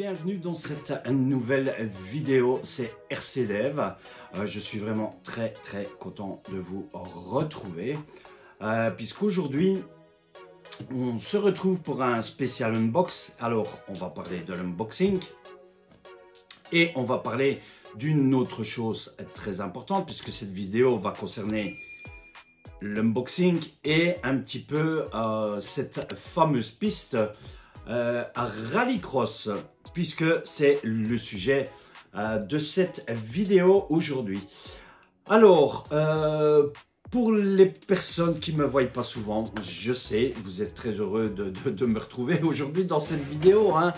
bienvenue dans cette nouvelle vidéo, c'est RCDev. Je suis vraiment très content de vous retrouver puisqu'aujourd'hui on se retrouve pour un spécial unbox. Alors on va parler de l'unboxing et on va parler d'une autre chose très importante puisque cette vidéo va concerner l'unboxing et un petit peu cette fameuse piste à rallycross, puisque c'est le sujet de cette vidéo aujourd'hui. Alors, pour les personnes qui ne me voient pas souvent, je sais, vous êtes très heureux de me retrouver aujourd'hui dans cette vidéo, hein,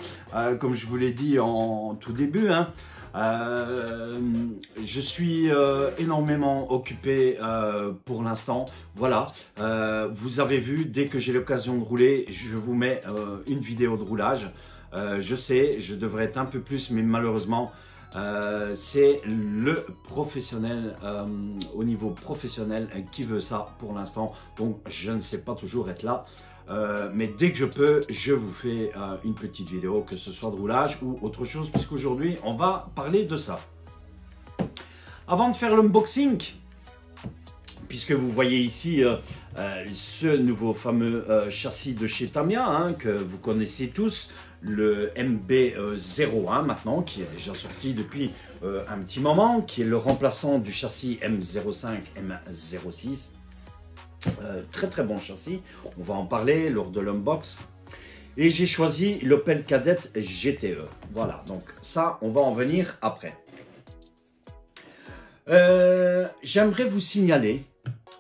comme je vous l'ai dit en tout début. Hein. Je suis énormément occupé pour l'instant. Voilà, vous avez vu, dès que j'ai l'occasion de rouler, je vous mets une vidéo de roulage. Je sais, je devrais être un peu plus, mais malheureusement, c'est le professionnel, au niveau professionnel, qui veut ça pour l'instant. Donc, je ne sais pas toujours être là. Mais dès que je peux, je vous fais une petite vidéo, que ce soit de roulage ou autre chose, puisqu'aujourd'hui, on va parler de ça. Avant de faire l'unboxing, puisque vous voyez ici ce nouveau fameux châssis de chez Tamiya, hein, que vous connaissez tous, le MB01 maintenant, qui est déjà sorti depuis un petit moment, qui est le remplaçant du châssis M05, M06. Très bon châssis, on va en parler lors de l'unbox. Et j'ai choisi l'Opel Kadett GTE. Voilà, donc ça, on va en venir après. J'aimerais vous signaler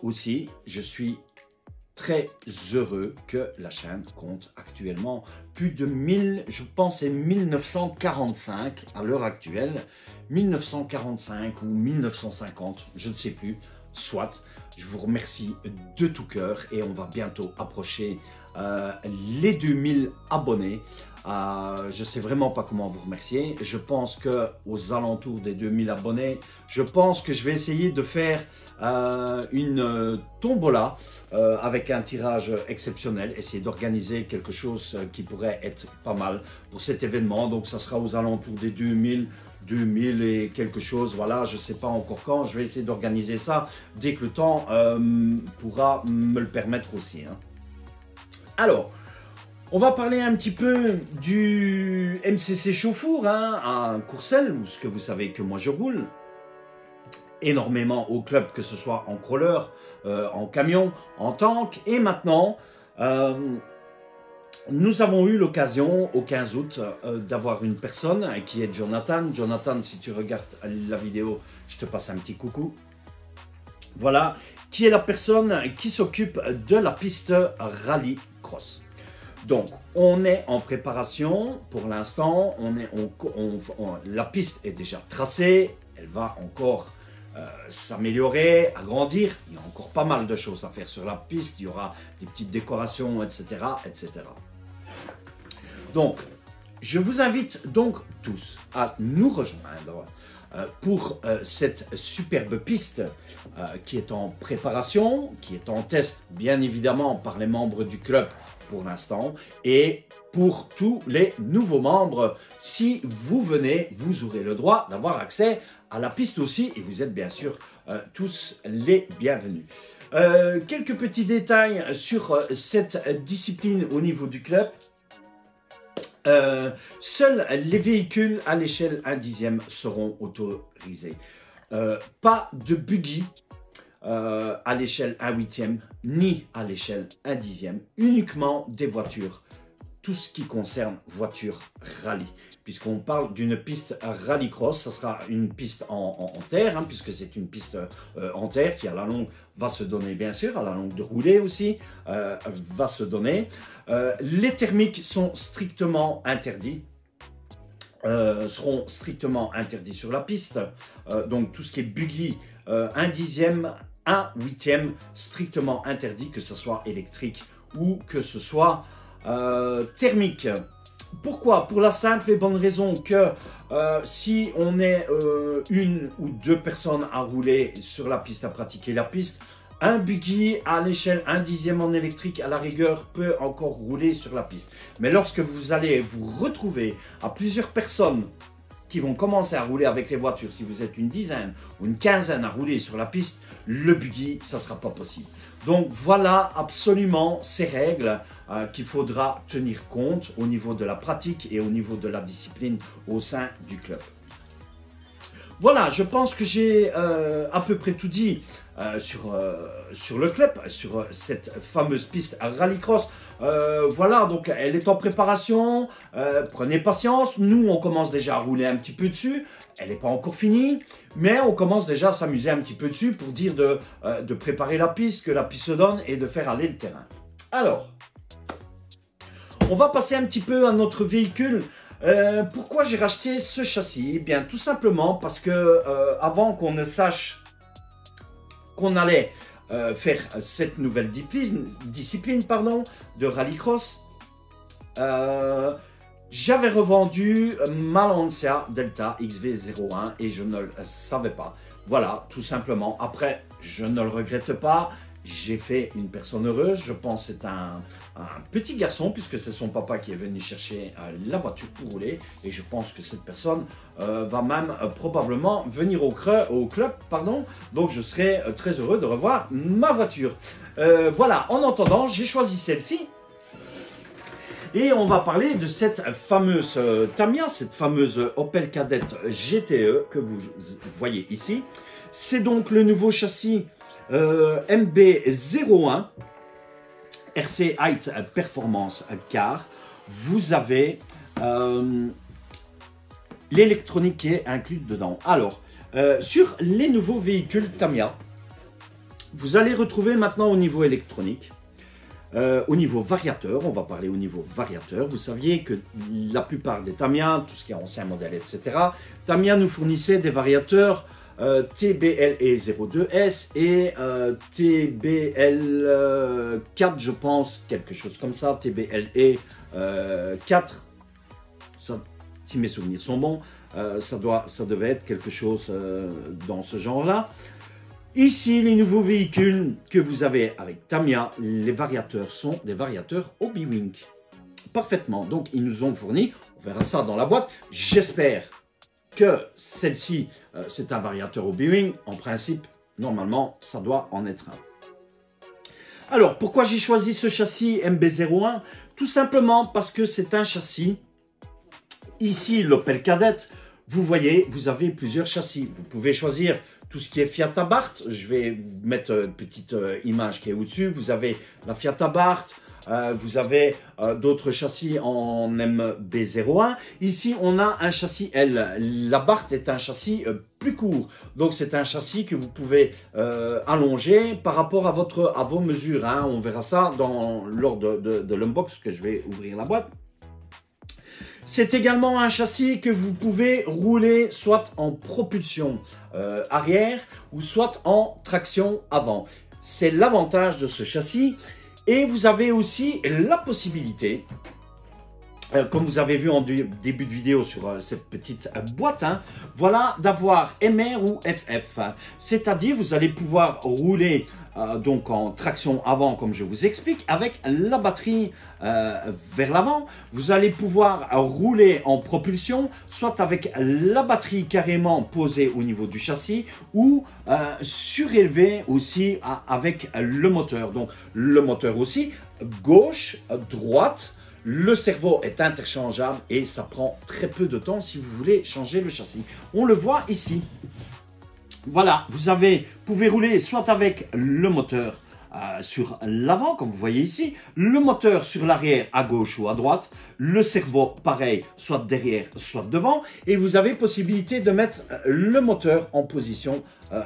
aussi, je suis très heureux que la chaîne compte actuellement plus de 1000, je pense c'est 1945 à l'heure actuelle, 1945 ou 1950, je ne sais plus, soit. Je vous remercie de tout cœur et on va bientôt approcher les 2000 abonnés. Je ne sais vraiment pas comment vous remercier. Je pense qu'aux alentours des 2000 abonnés, je pense que je vais essayer de faire une tombola avec un tirage exceptionnel. Essayer d'organiser quelque chose qui pourrait être pas mal pour cet événement. Donc ça sera aux alentours des 2000 et quelque chose, voilà, je ne sais pas encore quand, je vais essayer d'organiser ça dès que le temps pourra me le permettre aussi. Hein. Alors, on va parler un petit peu du MCC Chauffour, hein, à Courcelles, où ce que vous savez que moi je roule énormément au club, que ce soit en crawler, en camion, en tank, et maintenant... nous avons eu l'occasion au 15 août d'avoir une personne qui est Jonathan. Jonathan, si tu regardes la vidéo, je te passe un petit coucou. Voilà, qui est la personne qui s'occupe de la piste rallycross. Donc, on est en préparation pour l'instant. La piste est déjà tracée. Elle va encore s'améliorer, agrandir. Il y a encore pas mal de choses à faire sur la piste. Il y aura des petites décorations, etc., etc. Donc, je vous invite donc tous à nous rejoindre pour cette superbe piste qui est en préparation, qui est en test bien évidemment par les membres du club pour l'instant et pour tous les nouveaux membres. Si vous venez, vous aurez le droit d'avoir accès à la piste aussi et vous êtes bien sûr tous les bienvenus. Quelques petits détails sur cette discipline au niveau du club. Seuls les véhicules à l'échelle 1/10 seront autorisés. Pas de buggy à l'échelle 1/8 ni à l'échelle 1/10. Uniquement des voitures. Tout ce qui concerne voiture rallye. Puisqu'on parle d'une piste rallycross, ça sera une piste en terre, hein, puisque c'est une piste en terre qui à la longue va se donner bien sûr, à la longue de rouler aussi, va se donner. Les thermiques sont strictement interdits. Seront strictement interdits sur la piste. Donc tout ce qui est buggy, 1/10, 1/8, strictement interdit, que ce soit électrique ou que ce soit thermique. Pourquoi? Pour la simple et bonne raison que si on est une ou deux personnes à rouler sur la piste, à pratiquer la piste, Un buggy à l'échelle 1/10 en électrique à la rigueur peut encore rouler sur la piste. Mais lorsque vous allez vous retrouver à plusieurs personnes qui vont commencer à rouler avec les voitures, si vous êtes une dizaine ou une quinzaine à rouler sur la piste, le buggy, ça ne sera pas possible. Donc voilà absolument ces règles qu'il faudra tenir compte au niveau de la pratique et au niveau de la discipline au sein du club. Voilà, je pense que j'ai à peu près tout dit sur le club, sur cette fameuse piste rallycross. Voilà, donc elle est en préparation, prenez patience, nous on commence déjà à rouler un petit peu dessus, elle n'est pas encore finie, mais on commence déjà à s'amuser un petit peu dessus pour dire de préparer la piste, que la piste se donne et de faire aller le terrain. Alors, on va passer un petit peu à notre véhicule. Pourquoi j'ai racheté ce châssis? Eh bien, tout simplement parce que avant qu'on ne sache qu'on allait faire cette nouvelle discipline de rallycross, j'avais revendu ma Lancia Delta XV01 et je ne le savais pas. Voilà, tout simplement. Après, je ne le regrette pas. J'ai fait une personne heureuse, je pense que c'est un petit garçon puisque c'est son papa qui est venu chercher la voiture pour rouler et je pense que cette personne va même probablement venir au club, donc je serai très heureux de revoir ma voiture. Voilà, en attendant, j'ai choisi celle-ci et on va parler de cette fameuse Tamiya, cette fameuse Opel Kadett GTE que vous voyez ici. C'est donc le nouveau châssis MB01 RC Height Performance Car. Vous avez l'électronique qui est incluse dedans. Alors, sur les nouveaux véhicules Tamiya, vous allez retrouver maintenant au niveau électronique, au niveau variateur, on va parler au niveau variateur. Vous saviez que la plupart des Tamiya, tout ce qui est ancien modèle, etc., Tamiya nous fournissait des variateurs TBLE02S et TBL4, je pense, quelque chose comme ça, TBLE4, ça, si mes souvenirs sont bons, ça devait être quelque chose dans ce genre-là. Ici, les nouveaux véhicules que vous avez avec Tamiya, les variateurs sont des variateurs Obi-Wing. Parfaitement, donc ils nous ont fourni, on verra ça dans la boîte, j'espère que celle-ci, c'est un variateur Obi-Wing. En principe, normalement, ça doit en être un. Alors, pourquoi j'ai choisi ce châssis MB01? Tout simplement parce que c'est un châssis. Ici, l'Opel Kadett, vous voyez, vous avez plusieurs châssis. Vous pouvez choisir tout ce qui est Fiat Abarth. Je vais vous mettre une petite image qui est au-dessus. Vous avez la Fiat Abarth. Vous avez d'autres châssis en MB01. Ici, on a un châssis L. L'Abarth est un châssis plus court. Donc, c'est un châssis que vous pouvez allonger par rapport à vos mesures. Hein. On verra ça lors de l'unbox que je vais ouvrir la boîte. C'est également un châssis que vous pouvez rouler soit en propulsion arrière ou soit en traction avant. C'est l'avantage de ce châssis. Et vous avez aussi la possibilité, comme vous avez vu en début de vidéo sur cette petite boîte, hein, voilà, d'avoir MR ou FF. C'est-à-dire, vous allez pouvoir rouler donc en traction avant, comme je vous explique, avec la batterie vers l'avant. Vous allez pouvoir rouler en propulsion, soit avec la batterie carrément posée au niveau du châssis, ou surélevée aussi avec le moteur. Donc, le moteur aussi, gauche, droite. Le cerveau est interchangeable et ça prend très peu de temps si vous voulez changer le châssis. On le voit ici. Voilà, vous pouvez rouler soit avec le moteur sur l'avant, comme vous voyez ici, le moteur sur l'arrière à gauche ou à droite, le cerveau pareil, soit derrière, soit devant, et vous avez possibilité de mettre le moteur en position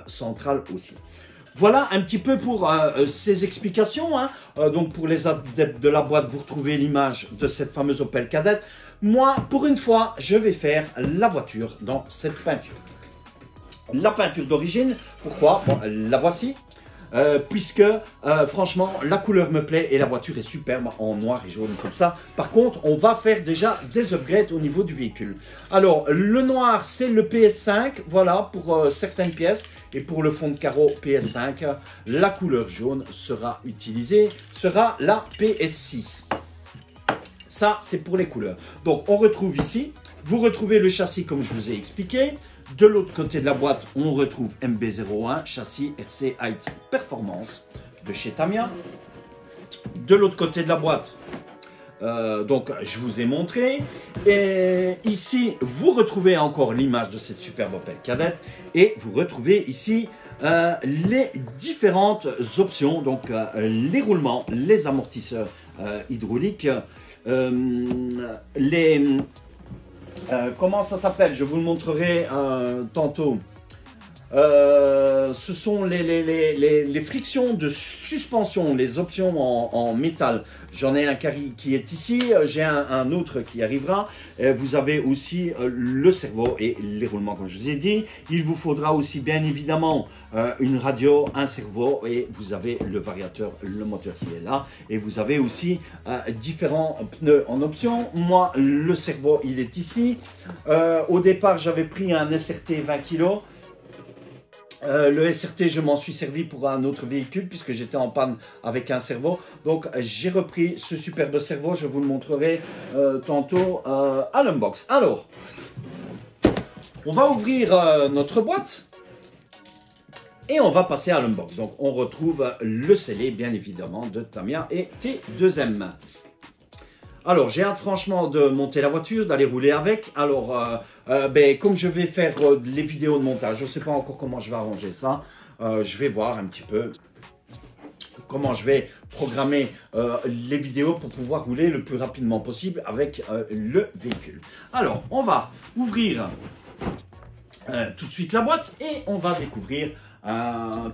centrale aussi. Voilà un petit peu pour ces explications. Hein. Donc pour les adeptes de la boîte, vous retrouvez l'image de cette fameuse Opel Kadett. Moi, pour une fois, je vais faire la voiture dans cette peinture. La peinture d'origine, pourquoi? Bon, la voici. puisque franchement la couleur me plaît et la voiture est superbe en noir et jaune comme ça. Par contre, on va faire déjà des upgrades au niveau du véhicule. Alors, le noir, c'est le PS5, voilà, pour certaines pièces. Et pour le fond de carreau PS5, la couleur jaune sera utilisée, sera la PS6. Ça, c'est pour les couleurs. Donc, on retrouve ici, vous retrouvez le châssis comme je vous ai expliqué. De l'autre côté de la boîte, on retrouve MB01, châssis RC IT Performance de chez Tamiya. De l'autre côté de la boîte, donc je vous ai montré. Et ici, vous retrouvez encore l'image de cette superbe Opel Kadett. Et vous retrouvez ici les différentes options. Donc les roulements, les amortisseurs hydrauliques, comment ça s'appelle? Je vous le montrerai tantôt. Ce sont les frictions de suspension, les options en métal. J'en ai un qui est ici, j'ai un autre qui arrivera. Vous avez aussi le servo et les roulements comme je vous ai dit. Il vous faudra aussi bien évidemment une radio, un servo et vous avez le variateur, le moteur qui est là. Et vous avez aussi différents pneus en option. Moi, le servo, il est ici. Au départ, j'avais pris un SRT 20 kg. Le SRT, je m'en suis servi pour un autre véhicule puisque j'étais en panne avec un servo. Donc, j'ai repris ce superbe servo. Je vous le montrerai tantôt à l'unbox. Alors, on va ouvrir notre boîte et on va passer à l'unbox. Donc, on retrouve le scellé, bien évidemment, de Tamiya et T2M. Alors, j'ai hâte franchement de monter la voiture, d'aller rouler avec. Alors, comme je vais faire les vidéos de montage, je ne sais pas encore comment je vais arranger ça. Je vais voir un petit peu comment je vais programmer les vidéos pour pouvoir rouler le plus rapidement possible avec le véhicule. Alors, on va ouvrir tout de suite la boîte et on va découvrir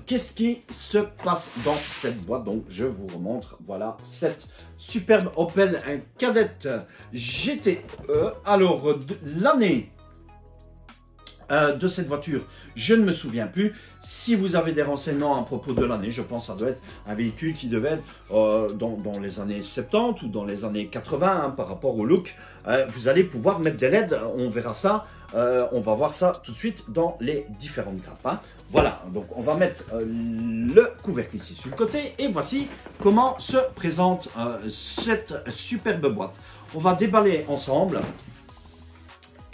qu'est-ce qui se passe dans cette boîte. Donc je vous remontre, voilà cette superbe Opel Kadett GTE. Alors l'année de cette voiture, je ne me souviens plus. Si vous avez des renseignements à propos de l'année, je pense que ça doit être un véhicule qui devait être dans les années 70 ou dans les années 80 hein, par rapport au look. Vous allez pouvoir mettre des LED, on verra ça. On va voir ça tout de suite dans les différentes grappes. Hein. Voilà, donc on va mettre le couvercle ici sur le côté et voici comment se présente cette superbe boîte. On va déballer ensemble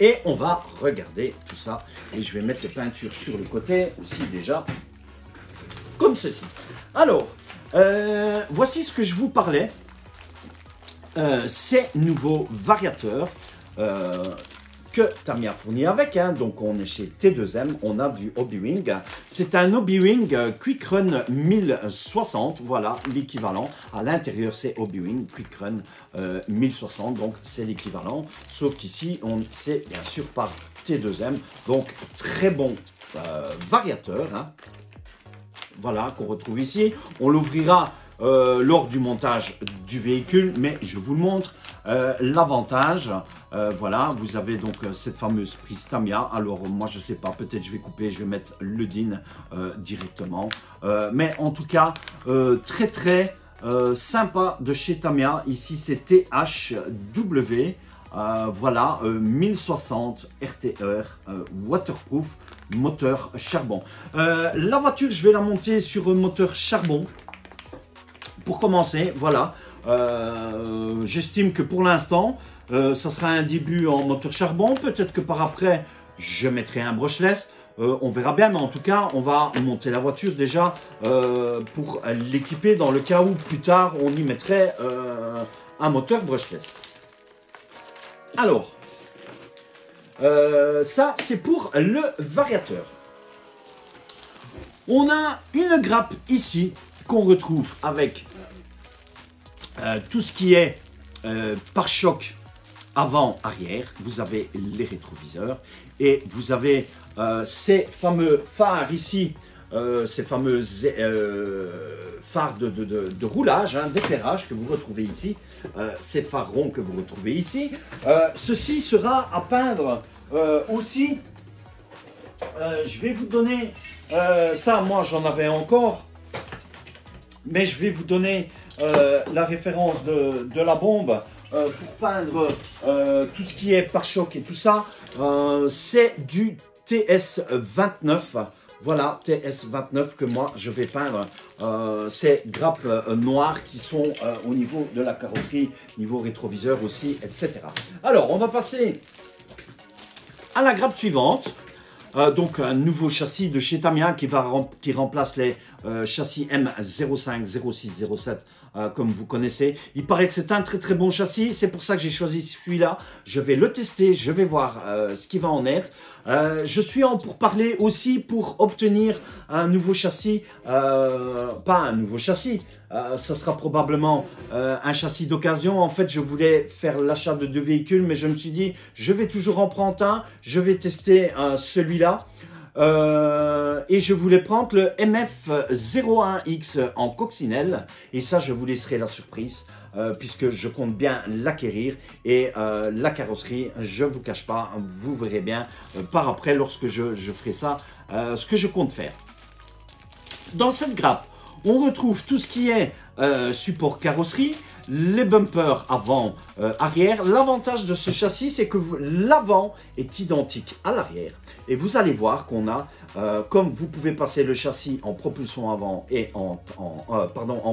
et on va regarder tout ça. Et je vais mettre les peintures sur le côté aussi déjà, comme ceci. Alors, voici ce que je vous parlais. Ces nouveaux variateurs que Tamiya fournit avec, hein. Donc on est chez T2M, on a du Hobbywing. C'est un Hobbywing Quick Run 1060, voilà l'équivalent. À l'intérieur c'est Hobbywing Quick Run 1060, donc c'est l'équivalent. Sauf qu'ici c'est bien sûr par T2M, donc très bon variateur, hein. Voilà qu'on retrouve ici. On l'ouvrira lors du montage du véhicule, mais je vous le montre. L'avantage, voilà, vous avez donc cette fameuse prise Tamiya. Alors moi je sais pas, peut-être je vais couper, je vais mettre le DIN directement. Mais en tout cas, très très sympa de chez Tamiya. Ici c'est THW, voilà, 1060 RTR, waterproof, moteur charbon. La voiture, je vais la monter sur un moteur charbon. Pour commencer, voilà. J'estime que pour l'instant, ça sera un début en moteur charbon. Peut-être que par après, je mettrai un brushless. On verra bien, mais en tout cas, on va monter la voiture déjà pour l'équiper dans le cas où plus tard, on y mettrait un moteur brushless. Alors, ça, c'est pour le variateur. On a une grappe ici qu'on retrouve avec tout ce qui est pare-choc avant-arrière. Vous avez les rétroviseurs et vous avez ces fameux phares ici, ces fameux phares de roulage, hein, d'éclairage que vous retrouvez ici, ces phares ronds que vous retrouvez ici. Ceci sera à peindre aussi. Je vais vous donner ça, moi j'en avais encore. mais je vais vous donner la référence de la bombe pour peindre tout ce qui est pare-choc et tout ça. C'est du TS29. Voilà, TS29 que moi je vais peindre. Ces grappes noires qui sont au niveau de la carrosserie, niveau rétroviseur aussi, etc. Alors, on va passer à la grappe suivante. Donc un nouveau châssis de chez Tamiya qui remplace les châssis M05, 06, 07 comme vous connaissez. Il paraît que c'est un très très bon châssis, c'est pour ça que j'ai choisi celui-là. Je vais le tester, je vais voir ce qui va en être. Je suis en pourparlers aussi pour obtenir un nouveau châssis, pas un nouveau châssis, ça sera probablement un châssis d'occasion. En fait, je voulais faire l'achat de 2 véhicules, mais je me suis dit, je vais toujours en prendre un, je vais tester celui-là. Et je voulais prendre le MF01X en coccinelle, et ça, je vous laisserai la surprise. Puisque je compte bien l'acquérir et la carrosserie, je ne vous cache pas, vous verrez bien par après lorsque je ferai ça, ce que je compte faire. Dans cette grappe, on retrouve tout ce qui est support carrosserie, les bumpers avant, arrière. L'avantage de ce châssis, c'est que l'avant est identique à l'arrière. Et vous allez voir qu'on a, comme vous pouvez passer le châssis en propulsion avant et en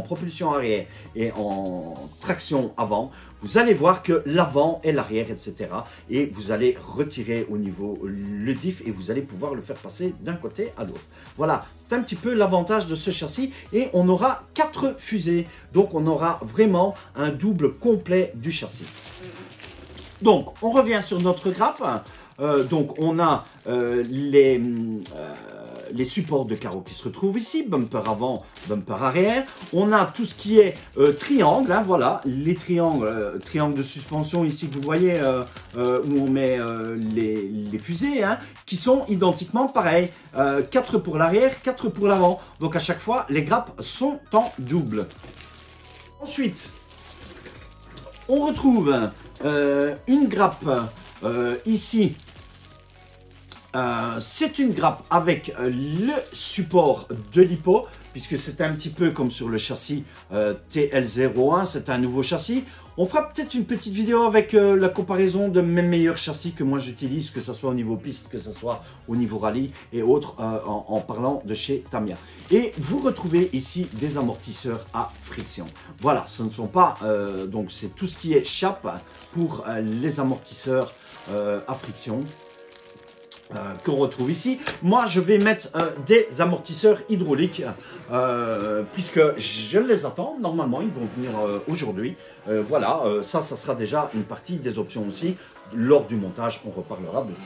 propulsion arrière et en traction avant, vous allez voir que l'avant et l'arrière, etc. Et vous allez retirer au niveau le diff et vous allez pouvoir le faire passer d'un côté à l'autre. Voilà, c'est un petit peu l'avantage de ce châssis. Et on aura 4 fusées. Donc on aura vraiment un double complet du châssis. Donc on revient sur notre grappe. Donc on a les supports de carreaux qui se retrouvent ici, bumper avant, bumper arrière. On a tout ce qui est triangle, hein, voilà, les triangles, triangles de suspension ici que vous voyez où on met les fusées, hein, qui sont identiquement pareils. 4 pour l'arrière, 4 pour l'avant. Donc à chaque fois, les grappes sont en double. Ensuite, on retrouve une grappe ici. C'est une grappe avec le support de l'hippo, puisque c'est un petit peu comme sur le châssis TL01, c'est un nouveau châssis. On fera peut-être une petite vidéo avec la comparaison de mes meilleurs châssis que moi j'utilise, que ce soit au niveau piste, que ce soit au niveau rallye et autres, en parlant de chez Tamiya. Et vous retrouvez ici des amortisseurs à friction. Voilà, ce ne sont pas, donc c'est tout ce qui est chape pour les amortisseurs à friction. Qu'on retrouve ici. Moi, je vais mettre des amortisseurs hydrauliques puisque je les attends. Normalement, ils vont venir aujourd'hui. Voilà, ça sera déjà une partie des options aussi. Lors du montage, on reparlera de tout.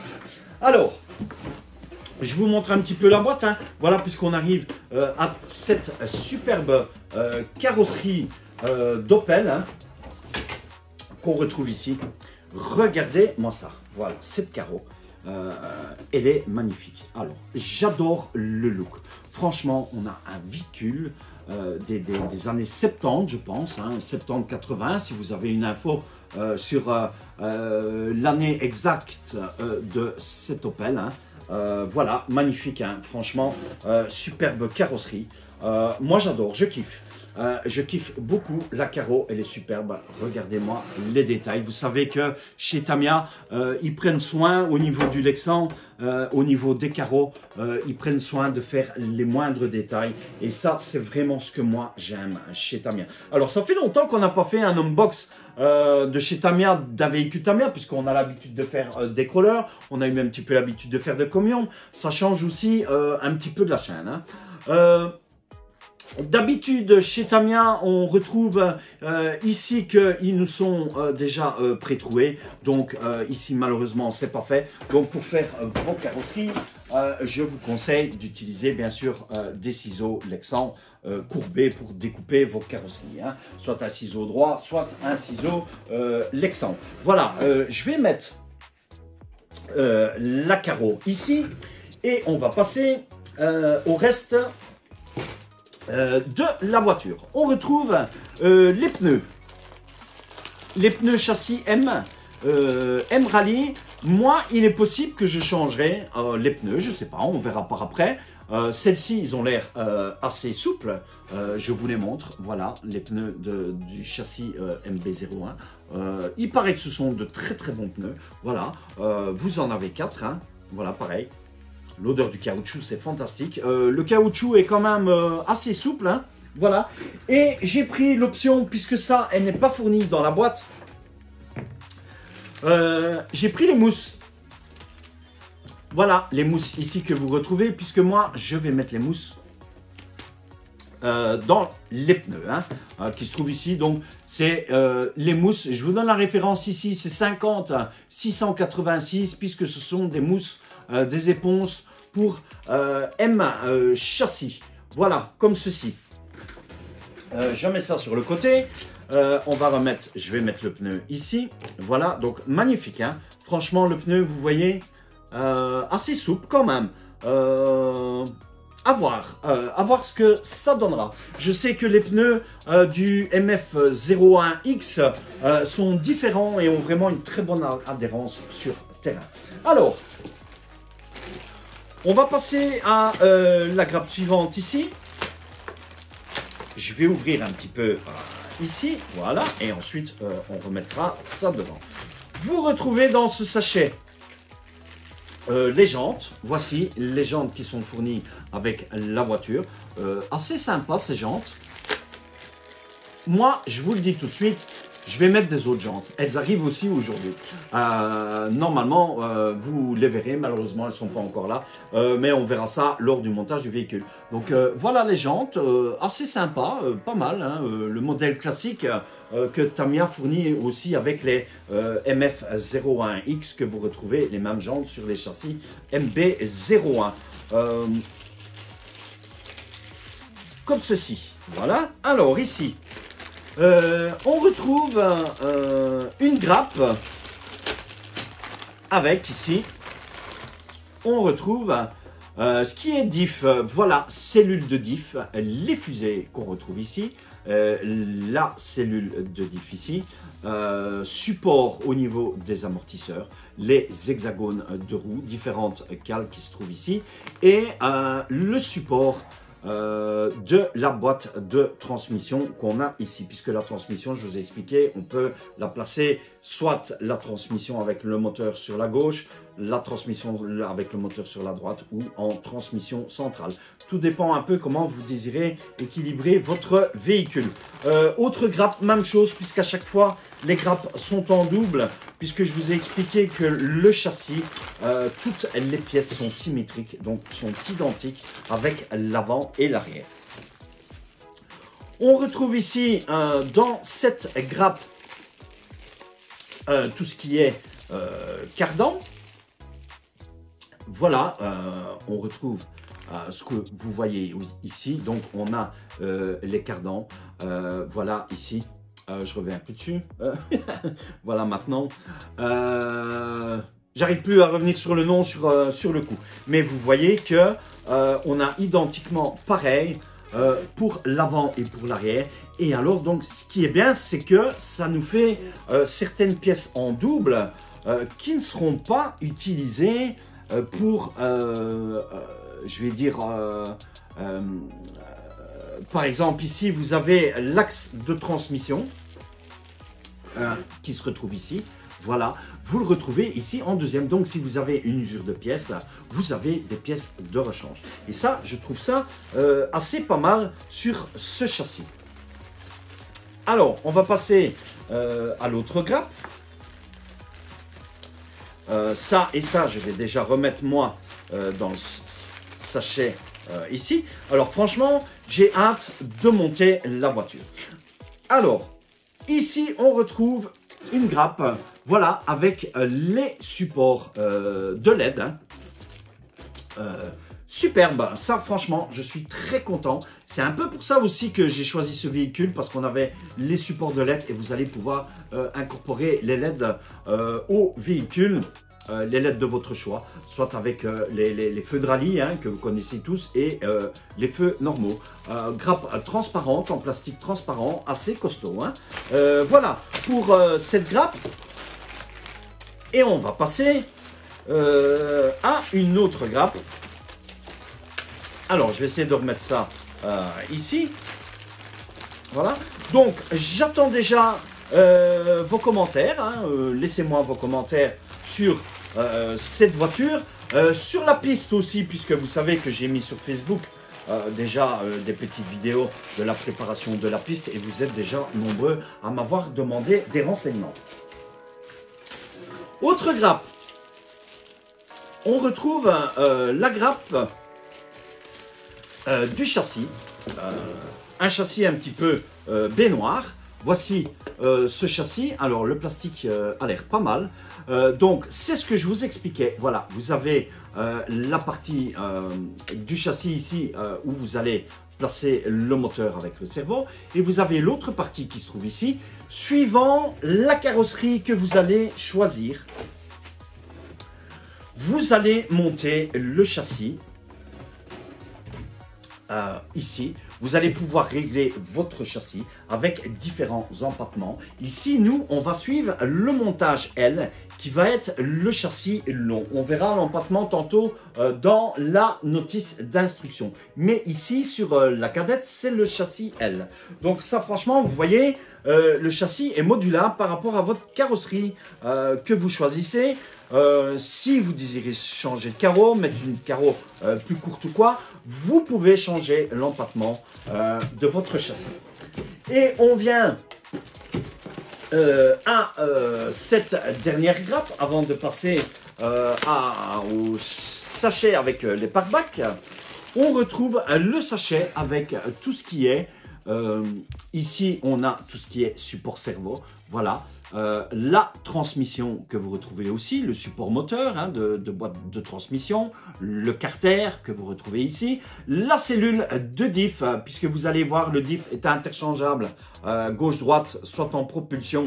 Alors, je vous montre un petit peu la boîte. Hein. Voilà, puisqu'on arrive à cette superbe carrosserie d'Opel hein, qu'on retrouve ici. Regardez-moi ça. Voilà, 7 carreaux. Elle est magnifique. Alors, j'adore le look. Franchement, on a un véhicule des années 70, je pense, hein, 70-80. Si vous avez une info sur l'année exacte de cet Opel. Hein. Voilà, magnifique, hein, franchement, superbe carrosserie. Moi, j'adore, je kiffe. Je kiffe beaucoup la carreau, elle est superbe. Regardez-moi les détails. Vous savez que chez Tamiya, ils prennent soin au niveau du Lexan, au niveau des carreaux, ils prennent soin de faire les moindres détails. Et ça, c'est vraiment ce que moi j'aime chez Tamiya. Alors, ça fait longtemps qu'on n'a pas fait un unbox de chez Tamiya, d'un véhicule Tamiya, puisqu'on a l'habitude de faire des crawlers, on a eu même un petit peu l'habitude de faire des camions. Ça change aussi un petit peu de la chaîne. Hein. D'habitude, chez Tamiya, on retrouve ici qu'ils nous sont déjà pré-troués. Donc ici, malheureusement, c'est pas fait. Donc pour faire vos carrosseries, je vous conseille d'utiliser bien sûr des ciseaux Lexan courbés pour découper vos carrosseries. Hein. Soit un ciseau droit, soit un ciseau Lexan. Voilà, je vais mettre la carreau ici et on va passer au reste de la voiture. On retrouve les pneus. Les pneus châssis M Rally. moi, il est possible que je changerai les pneus, je sais pas, on verra par après. Celles-ci, ils ont l'air assez souples. Je vous les montre. Voilà, les pneus du châssis MB01. Il paraît que ce sont de très très bons pneus. Voilà, vous en avez 4. Hein. Voilà, pareil. L'odeur du caoutchouc, c'est fantastique. Le caoutchouc est quand même assez souple. Hein. Voilà. Et j'ai pris l'option, puisque ça, elle n'est pas fournie dans la boîte. J'ai pris les mousses. Voilà les mousses ici que vous retrouvez, puisque moi je vais mettre les mousses dans les pneus hein, qui se trouvent ici. Donc c'est les mousses, je vous donne la référence ici, c'est 50 686, puisque ce sont des mousses, des éponges pour M châssis. Voilà, comme ceci. Je mets ça sur le côté. On va remettre, je vais mettre le pneu ici. Voilà, donc magnifique. Hein. Franchement, le pneu, vous voyez, assez souple quand même. À voir ce que ça donnera. Je sais que les pneus du MF01X sont différents et ont vraiment une très bonne adhérence sur terrain. Alors, on va passer à la grappe suivante ici. Je vais ouvrir un petit peu ici, voilà, et ensuite on remettra ça devant. Vous retrouvez dans ce sachet les jantes. Voici les jantes qui sont fournies avec la voiture. Assez sympa ces jantes. Moi, je vous le dis tout de suite, je vais mettre des autres jantes. Elles arrivent aussi aujourd'hui. Normalement, vous les verrez. Malheureusement, elles ne sont pas encore là. Mais on verra ça lors du montage du véhicule. Donc, voilà les jantes. Assez sympa, pas mal. Hein, le modèle classique que Tamiya fournit aussi avec les MF01X que vous retrouvez les mêmes jantes sur les châssis MB01. Comme ceci. Voilà. Alors, ici. On retrouve une grappe avec ici, on retrouve ce qui est diff, voilà, cellule de diff, les fusées qu'on retrouve ici, la cellule de diff ici, support au niveau des amortisseurs, les hexagones de roues, différentes cales qui se trouvent ici, et le support de la boîte de transmission qu'on a ici, puisque la transmission, je vous ai expliqué, on peut la placer soit la transmission avec le moteur sur la gauche, la transmission avec le moteur sur la droite ou en transmission centrale. Tout dépend un peu comment vous désirez équilibrer votre véhicule. Autre grappe, même chose, puisqu'à chaque fois les grappes sont en double, puisque je vous ai expliqué que le châssis, toutes les pièces sont symétriques, donc sont identiques avec l'avant et l'arrière. On retrouve ici dans cette grappe tout ce qui est cardan. Voilà, on retrouve ce que vous voyez ici. Donc, on a les cardans. Voilà, ici. Je reviens un peu dessus. Voilà, maintenant. J'arrive plus à revenir sur le nom sur le coup. Mais vous voyez que on a identiquement pareil pour l'avant et pour l'arrière. Et alors, donc, ce qui est bien, c'est que ça nous fait certaines pièces en double qui ne seront pas utilisées pour, je vais dire, par exemple, ici, vous avez l'axe de transmission qui se retrouve ici. Voilà, vous le retrouvez ici en deuxième. Donc, si vous avez une usure de pièces, vous avez des pièces de rechange. Et ça, je trouve ça assez pas mal sur ce châssis. Alors, on va passer à l'autre grappe. Ça et ça, je vais déjà remettre moi dans le sachet ici. Alors franchement, j'ai hâte de monter la voiture. Alors, ici, on retrouve une grappe, voilà, avec les supports de LED. Hein. Superbe, ça franchement, je suis très content. C'est un peu pour ça aussi que j'ai choisi ce véhicule, parce qu'on avait les supports de LED et vous allez pouvoir incorporer les LED au véhicule. Les LED de votre choix, soit avec les feux de rallye hein, que vous connaissez tous et les feux normaux. Grappe transparente, en plastique transparent, assez costaud. Hein. Voilà, pour cette grappe, Et on va passer à une autre grappe. Alors, je vais essayer de remettre ça ici. Voilà. Donc, j'attends déjà vos commentaires. Hein. Laissez-moi vos commentaires sur cette voiture. Sur la piste aussi, puisque vous savez que j'ai mis sur Facebook déjà des petites vidéos de la préparation de la piste. Et vous êtes déjà nombreux à m'avoir demandé des renseignements. Autre grappe. On retrouve la grappe du châssis. Un châssis un petit peu baignoire. Voici ce châssis. Alors le plastique a l'air pas mal. Donc c'est ce que je vous expliquais. Voilà, vous avez la partie du châssis ici où vous allez placer le moteur avec le cerveau. Et vous avez l'autre partie qui se trouve ici. Suivant la carrosserie que vous allez choisir, vous allez monter le châssis ici. Vous allez pouvoir régler votre châssis avec différents empattements. Ici, nous, on va suivre le montage L qui va être le châssis long. On verra l'empattement tantôt dans la notice d'instruction. Mais ici, sur la cadette, c'est le châssis L. Donc ça, franchement, vous voyez, le châssis est modulable par rapport à votre carrosserie que vous choisissez. Si vous désirez changer de carreau, mettre une carreau plus courte ou quoi, vous pouvez changer l'empattement de votre châssis. Et on vient à cette dernière grappe avant de passer au sachet avec les pare-bacs. On retrouve le sachet avec tout ce qui est ici on a tout ce qui est support cerveau, voilà. La transmission que vous retrouvez aussi, le support moteur hein, de boîte de transmission, le carter que vous retrouvez ici, la cellule de diff, puisque vous allez voir le diff est interchangeable gauche-droite, soit en propulsion,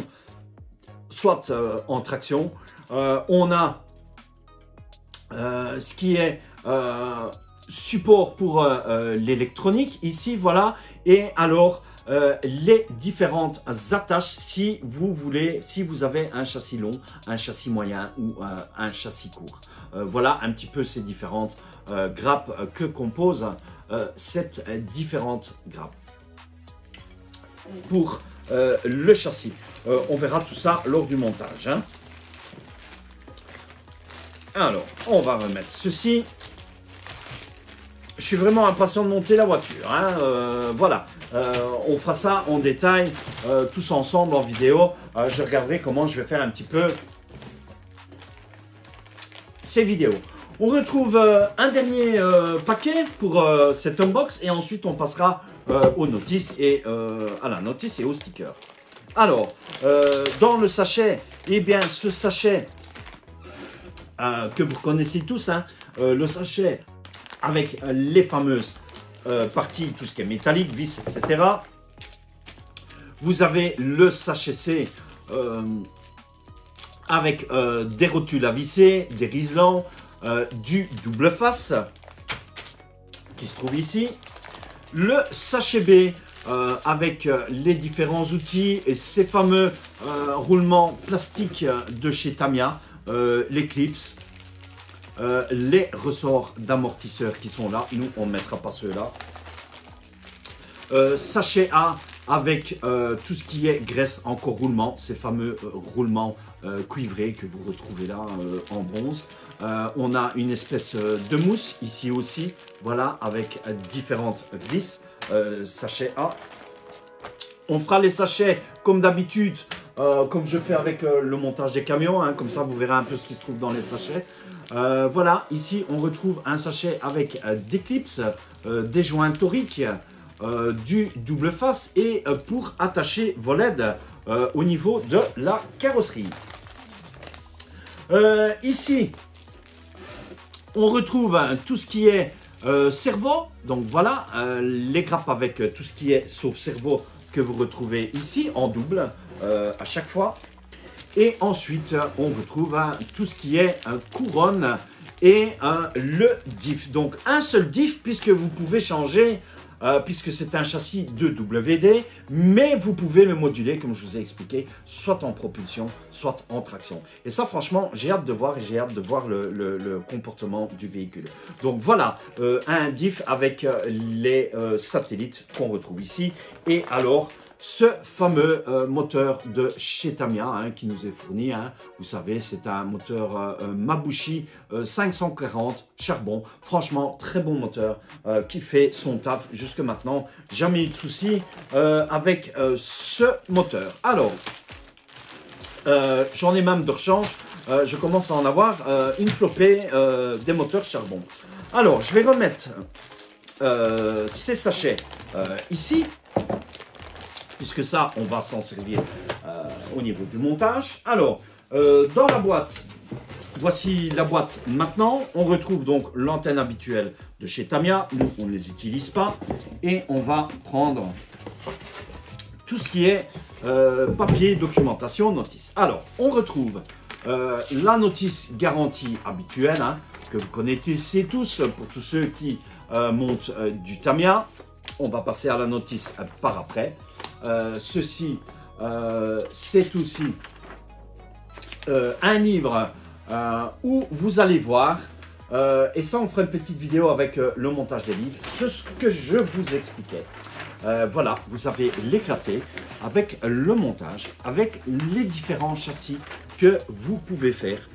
soit en traction. On a ce qui est support pour l'électronique ici, voilà, et alors les différentes attaches si vous voulez, si vous avez un châssis long, un châssis moyen ou un châssis court. Voilà un petit peu ces différentes grappes que composent cette différente grappe pour le châssis. On verra tout ça lors du montage. Hein. Alors, on va remettre ceci. Je suis vraiment impatient de monter la voiture. Hein. Voilà, on fera ça en détail, tous ensemble en vidéo. Je regarderai comment je vais faire un petit peu ces vidéos. On retrouve un dernier paquet pour cet unbox et ensuite on passera aux notices et à la notice et au sticker. Alors, dans le sachet, eh bien ce sachet que vous connaissez tous, hein, le sachet avec les fameuses parties, tout ce qui est métallique, vis, etc. Vous avez le sachet C avec des rotules à visser, des riselants, du double face qui se trouve ici. Le sachet B avec les différents outils et ces fameux roulements plastiques de chez Tamiya, les clips. Les ressorts d'amortisseurs qui sont là, nous on ne mettra pas ceux-là. Sachet A avec tout ce qui est graisse encore roulement, ces fameux roulements cuivrés que vous retrouvez là en bronze. On a une espèce de mousse ici aussi, voilà, avec différentes vis. Sachet A. On fera les sachets comme d'habitude, comme je fais avec le montage des camions, hein, comme ça vous verrez un peu ce qui se trouve dans les sachets. Voilà, ici on retrouve un sachet avec des clips, des joints toriques, du double face et pour attacher vos LED au niveau de la carrosserie. Ici, on retrouve tout ce qui est cerveau, donc voilà, les grappes avec tout ce qui est sauf cerveau que vous retrouvez ici en double à chaque fois. Et ensuite, on retrouve tout ce qui est couronne et le diff. Donc un seul diff puisque vous pouvez changer, puisque c'est un châssis de WD, mais vous pouvez le moduler comme je vous ai expliqué, soit en propulsion, soit en traction. Et ça franchement, j'ai hâte de voir et j'ai hâte de voir le comportement du véhicule. Donc voilà, un diff avec les satellites qu'on retrouve ici. Et alors, ce fameux moteur de chez Tamiya hein, qui nous est fourni, hein, vous savez, c'est un moteur Mabuchi 540 charbon. Franchement, très bon moteur qui fait son taf jusque maintenant. Jamais eu de soucis avec ce moteur. Alors, j'en ai même de rechange. Je commence à en avoir une flopée des moteurs charbon. Alors, je vais remettre ces sachets ici. Puisque ça, on va s'en servir au niveau du montage. Alors, dans la boîte, voici la boîte maintenant. On retrouve donc l'antenne habituelle de chez Tamiya. Nous, on ne les utilise pas. Et on va prendre tout ce qui est papier, documentation, notice. Alors, on retrouve la notice garantie habituelle, hein, que vous connaissez tous, pour tous ceux qui montent du Tamiya. On va passer à la notice par après. Ceci, c'est aussi un livre où vous allez voir, et ça on fera une petite vidéo avec le montage des livres, ce que je vous expliquais. Voilà, vous avez l'éclaté avec le montage, avec les différents châssis que vous pouvez faire.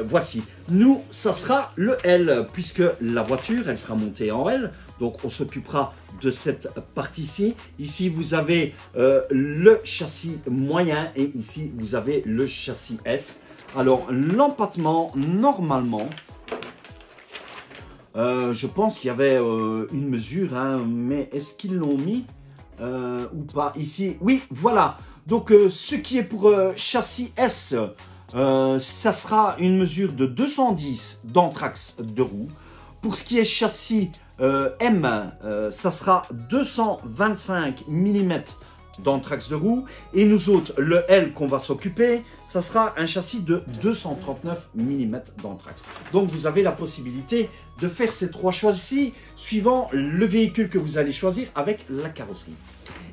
Voici, nous, ça sera le L, puisque la voiture, elle sera montée en L. Donc, on s'occupera de cette partie-ci. Ici, vous avez le châssis moyen et ici, vous avez le châssis S. Alors, l'empattement, normalement, je pense qu'il y avait une mesure, hein, mais est-ce qu'ils l'ont mis ou pas ici? Oui, voilà. Donc, ce qui est pour châssis S, ça sera une mesure de 210 d'anthrax de roue. Pour ce qui est châssis M, ça sera 225 mm d'anthrax de roue. Et nous autres, le L qu'on va s'occuper, ça sera un châssis de 239 mm d'anthrax. Donc vous avez la possibilité de faire ces trois choix-ci suivant le véhicule que vous allez choisir avec la carrosserie.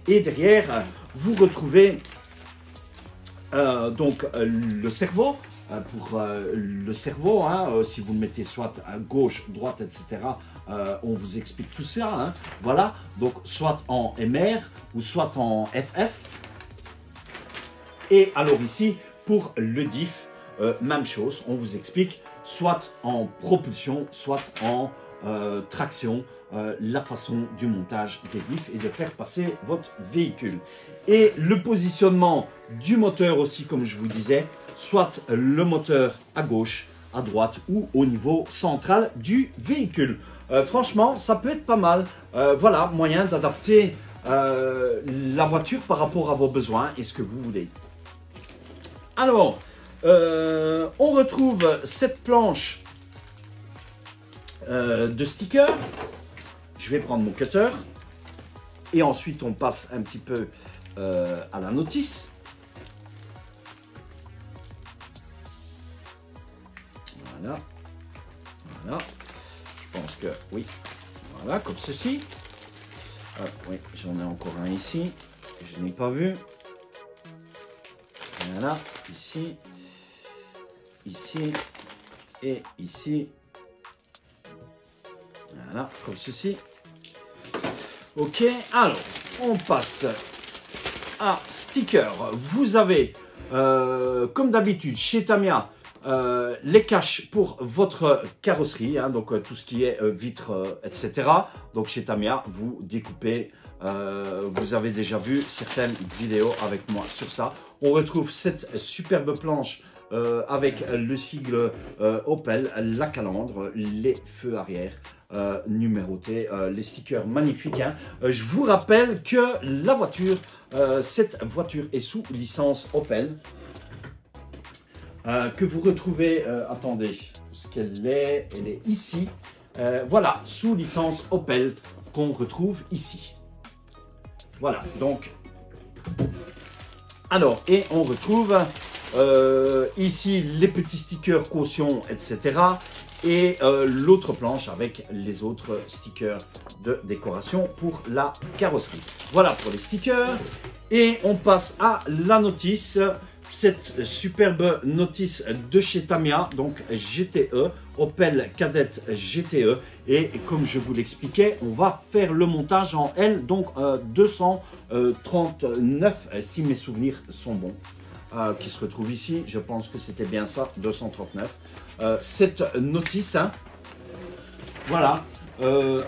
Et derrière, vous retrouvez donc le cerveau. Pour le cerveau, hein, si vous le mettez soit à gauche, droite, etc., on vous explique tout ça. Hein, voilà, donc soit en MR ou soit en FF. Et alors ici, pour le diff, même chose, on vous explique soit en propulsion, soit en traction, la façon du montage des diffs et de faire passer votre véhicule. Et le positionnement du moteur aussi, comme je vous disais, soit le moteur à gauche, à droite ou au niveau central du véhicule. Franchement, ça peut être pas mal. Voilà, moyen d'adapter la voiture par rapport à vos besoins et ce que vous voulez. Alors, on retrouve cette planche de stickers. Je vais prendre mon cutter et ensuite on passe un petit peu à la notice. Voilà, voilà, je pense que oui, voilà, comme ceci. Oui, j'en ai encore un ici, je n'ai pas vu. Voilà, ici, ici et ici. Voilà, comme ceci. Ok, alors, on passe à sticker. Vous avez, comme d'habitude, chez Tamiya, les caches pour votre carrosserie, hein, donc tout ce qui est vitres, etc. Donc chez Tamiya, vous découpez, vous avez déjà vu certaines vidéos avec moi sur ça. On retrouve cette superbe planche avec le sigle Opel, la calandre, les feux arrière numérotés, les stickers magnifiques. Hein. Je vous rappelle que la voiture, cette voiture est sous licence Opel. Que vous retrouvez, attendez, ce qu'elle est, elle est ici. Voilà, sous licence Opel qu'on retrouve ici. Voilà, donc, alors, et on retrouve ici les petits stickers caution, etc. et l'autre planche avec les autres stickers de décoration pour la carrosserie. Voilà pour les stickers. Et on passe à la notice. Cette superbe notice de chez Tamiya, donc GTE, Opel Kadett GTE. Et comme je vous l'expliquais, on va faire le montage en L, donc 239, si mes souvenirs sont bons, qui se retrouve ici. Je pense que c'était bien ça, 239. Cette notice, hein, voilà,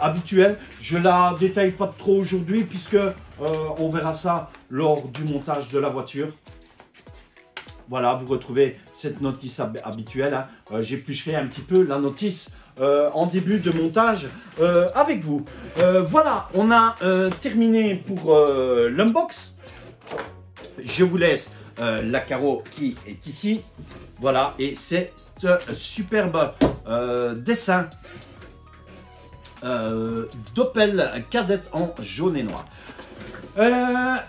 habituelle. Je la détaille pas trop aujourd'hui puisque on verra ça lors du montage de la voiture. Voilà, vous retrouvez cette notice habituelle. Hein. J'éplucherai un petit peu la notice en début de montage avec vous. Voilà, on a terminé pour l'unbox. Je vous laisse la carreau qui est ici. Voilà, et c'est ce superbe dessin d'Opel Kadett en jaune et noir.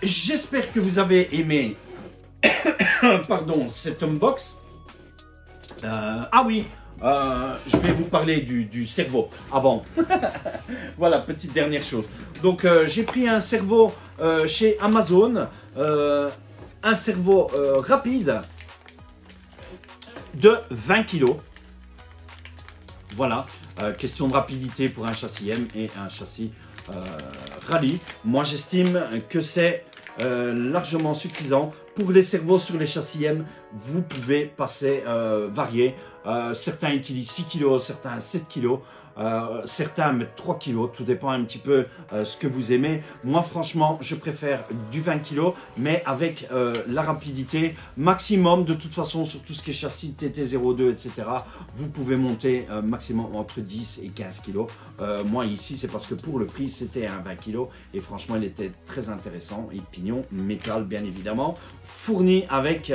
J'espère que vous avez aimé pardon, cet unbox. Ah oui, je vais vous parler du cerveau avant. Voilà, petite dernière chose. Donc, j'ai pris un cerveau chez Amazon, un cerveau rapide de 20 kg. Voilà, question de rapidité pour un châssis M et un châssis rallye. Moi, j'estime que c'est largement suffisant. Pour les cerveaux sur les châssis M, vous pouvez passer varier. Certains utilisent 6 kg, certains 7 kg, certains mettent 3 kg. Tout dépend un petit peu ce que vous aimez. Moi, franchement, je préfère du 20 kg, mais avec la rapidité maximum. De toute façon, sur tout ce qui est châssis TT02, etc., vous pouvez monter maximum entre 10 et 15 kg. Moi, ici, c'est parce que pour le prix, c'était un 20 kg. Et franchement, il était très intéressant. Et pignon métal, bien évidemment, fourni avec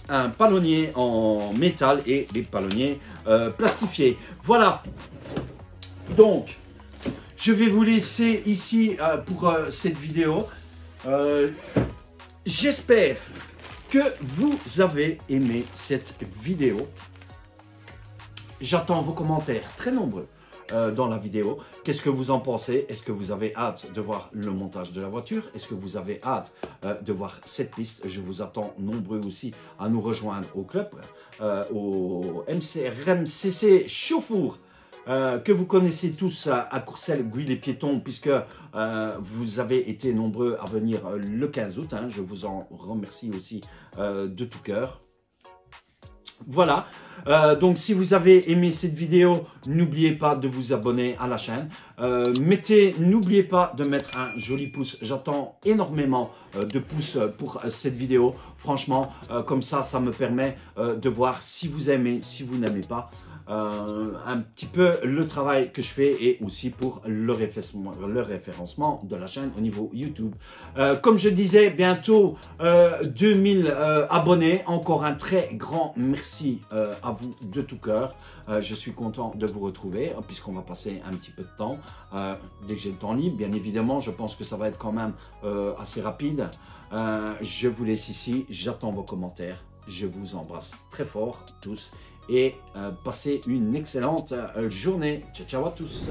un palonnier en métal et des palonniers plastifiés. Voilà. Donc, je vais vous laisser ici pour cette vidéo. J'espère que vous avez aimé cette vidéo. J'attends vos commentaires très nombreux dans la vidéo. Qu'est-ce que vous en pensez? Est-ce que vous avez hâte de voir le montage de la voiture? Est-ce que vous avez hâte de voir cette piste? Je vous attends nombreux aussi à nous rejoindre au club, au RMCC Chauffour, que vous connaissez tous à Courcelles, Gouy les Piétons, puisque vous avez été nombreux à venir le 15 août. Hein. Je vous en remercie aussi de tout cœur. Voilà, donc si vous avez aimé cette vidéo, n'oubliez pas de vous abonner à la chaîne. N'oubliez pas de mettre un joli pouce. J'attends énormément de pouces pour cette vidéo. Franchement, comme ça, ça me permet de voir si vous aimez, si vous n'aimez pas. Un petit peu le travail que je fais et aussi pour le référencement de la chaîne au niveau YouTube. Comme je disais, bientôt 2000 abonnés. Encore un très grand merci à vous de tout cœur. Je suis content de vous retrouver puisqu'on va passer un petit peu de temps. Dès que j'ai le temps libre, bien évidemment, je pense que ça va être quand même assez rapide. Je vous laisse ici, j'attends vos commentaires. Je vous embrasse très fort tous. Et passez une excellente journée. Ciao, ciao à tous.